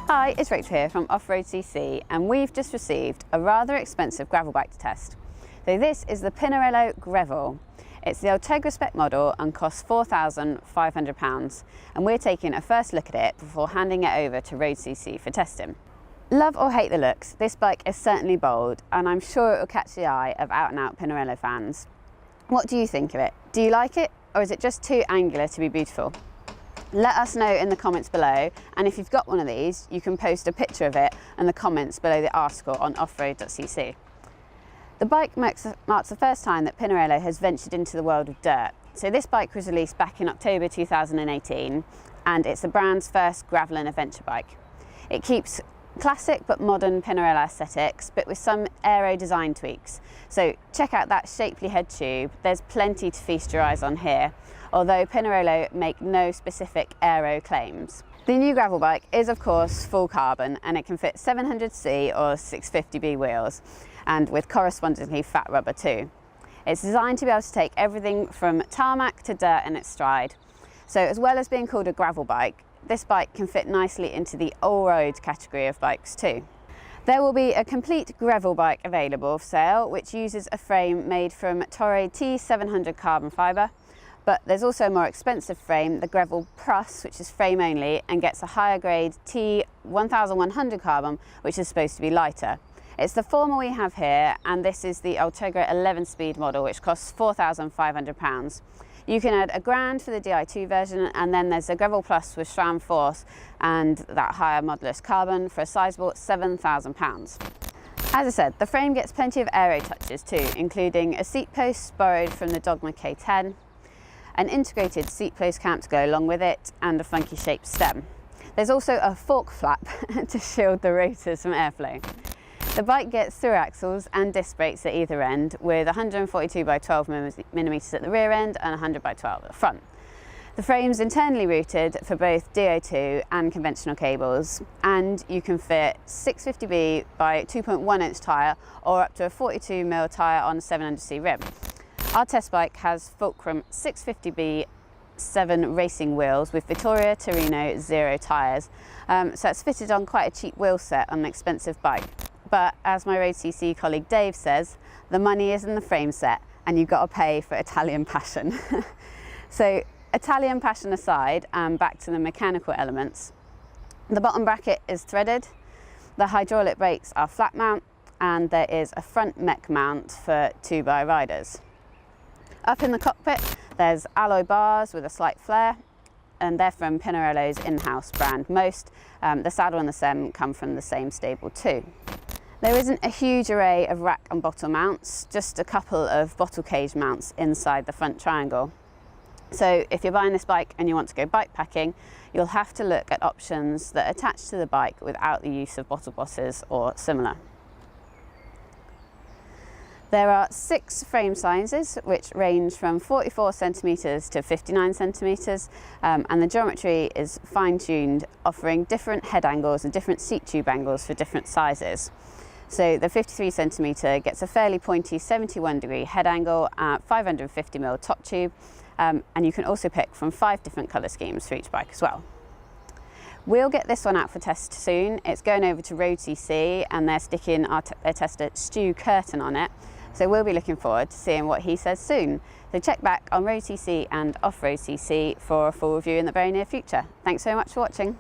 Hi, it's Rachael here from Off.road.cc, and we've just received a rather expensive gravel bike to test. So this is the Pinarello Grevil. It's the Ultegra spec model and costs £4,500, and we're taking a first look at it before handing it over to Road.cc for testing. Love or hate the looks, this bike is certainly bold, and I'm sure it will catch the eye of out-and-out Pinarello fans. What do you think of it? Do you like it, or is it just too angular to be beautiful? Let us know in the comments below, and if you've got one of these, you can post a picture of it in the comments below the article on off.road.cc. The bike marks the first time that Pinarello has ventured into the world of dirt. So this bike was released back in October 2018, and it's the brand's first gravel and adventure bike. It keeps classic but modern Pinarello aesthetics, but with some aero design tweaks. So check out that shapely head tube, there's plenty to feast your eyes on here, although Pinarello make no specific aero claims. The new gravel bike is of course full carbon, and it can fit 700C or 650B wheels, and with correspondingly fat rubber too. It's designed to be able to take everything from tarmac to dirt in its stride. So as well as being called a gravel bike, this bike can fit nicely into the all-road category of bikes too. There will be a complete gravel bike available for sale, which uses a frame made from Toray T700 carbon fibre, but there's also a more expensive frame, the Grevil Plus, which is frame only and gets a higher grade T1100 carbon, which is supposed to be lighter. It's the former we have here, and this is the Ultegra 11-speed model, which costs £4,500. You can add £1,000 for the Di2 version, and then there's the Grevil Plus with SRAM Force and that higher modulus carbon for a sizable £7,000. As I said, the frame gets plenty of aero touches too, including a seat post borrowed from the Dogma K10, an integrated seat post clamp to go along with it, and a funky shaped stem. There's also a fork flap to shield the rotors from airflow. The bike gets through axles and disc brakes at either end, with 142 by 12 mm at the rear end and 100 by 12 at the front. The frame's internally routed for both DO2 and conventional cables, and you can fit 650B by 2.1 inch tyre or up to a 42mm tyre on a 700C rim. Our test bike has Fulcrum 650B 7 racing wheels with Vittoria Torino 0 tyres, so it's fitted on quite a cheap wheel set on an expensive bike. But as my Road.cc colleague Dave says, the money is in the frame set, and you've got to pay for Italian passion. So Italian passion aside, and back to the mechanical elements. The bottom bracket is threaded, the hydraulic brakes are flat mount, and there is a front mech mount for 2x riders. Up in the cockpit, there's alloy bars with a slight flare, and they're from Pinarello's in-house brand Most. The saddle and the stem come from the same stable too. There isn't a huge array of rack and bottle mounts, just a couple of bottle cage mounts inside the front triangle. So if you're buying this bike and you want to go bike packing, you'll have to look at options that attach to the bike without the use of bottle bosses or similar. There are 6 frame sizes, which range from 44 centimetres to 59 centimetres, and the geometry is fine-tuned, offering different head angles and different seat tube angles for different sizes. So the 53 centimetre gets a fairly pointy 71-degree head angle at 550mm top tube, and you can also pick from 5 different colour schemes for each bike as well. We'll get this one out for test soon. It's going over to Road.cc, and they're sticking their tester Stu Curtin on it. So we'll be looking forward to seeing what he says soon. So check back on Road.cc and Off.road.cc for a full review in the very near future. Thanks so much for watching.